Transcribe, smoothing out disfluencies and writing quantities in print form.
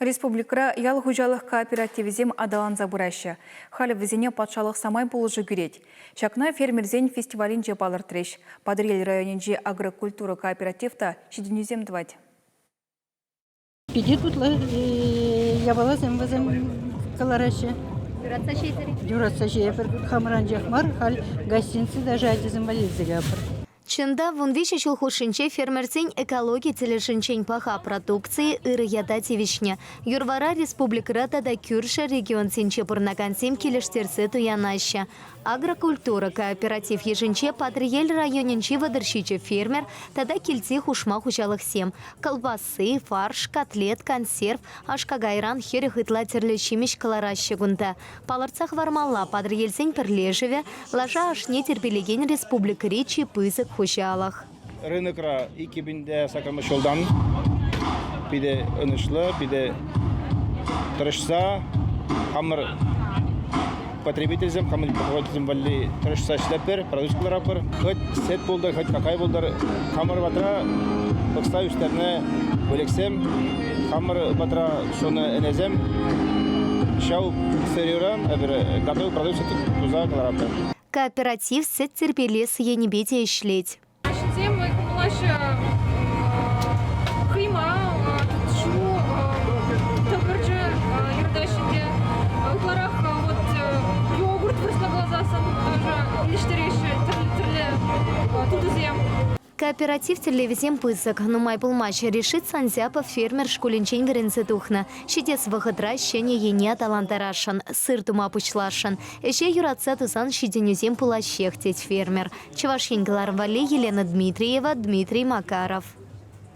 Республикра ял хужалық кооперативізем адалан забырашы. Халі візіне патшалық самай болыжы күрет. Чакна фермерзен фестивалін жепалыр треш. Падырел районенже агрокультура кооперативта шеденюзем двать. Пиди тутлы ябалазым вазым каларашы. Дюратса шеефер хамран жахмар хал гостинцы даже адизым вализыгапыр. Чында вунвище шулхушинче фермерцень экологии целешинчень паха продукции ырыята тивишне. Юрвара республикра да кюрша регион синче пурнакансем келештерсе туянаща. Агрокультура кооператив ежинче Падриель районенче вадырщиче фермер тада кельцы хушма хучалых сем. Колбасы, фарш, котлет, консерв, ашкагайран херех итла терлечимиш калараща гунта. Паларцах вармалла Падриельсень перлежеве, лажа аш нетерпелеген республика речи пызык хучалах. Рынокра 2000 жылдан бидеынышлы, биде тырышса, хамыр потребительзем, хамыр потребительзем вали тырышса шлепер, продукциялар апыр. Хоть сет болды, хоть какай болды, хамыр батра бақста үстеріне бөлексем, хамыр батра соны энезем, шау сырьеран, готовый продукция туза каларапыр. Кооператив сет терпелес енебете ишлеть. Тема наша кыйма, шу, тапырчы, юрдашинде, укларах вот йогурт прысноглазасын, тоже лиштерейші түрлі тудызем. Кооператив телевизем пысок, но май пулмач решит Санзяпов фермер шкулинчень веренце тухна. Щитец выходра щене ене талантарашан, сыр тума пучлашан. Еще юратца тусан щитенюзем пулащех теть фермер. Чевашень Гларвали, Елена Дмитриева, Дмитрий Макаров.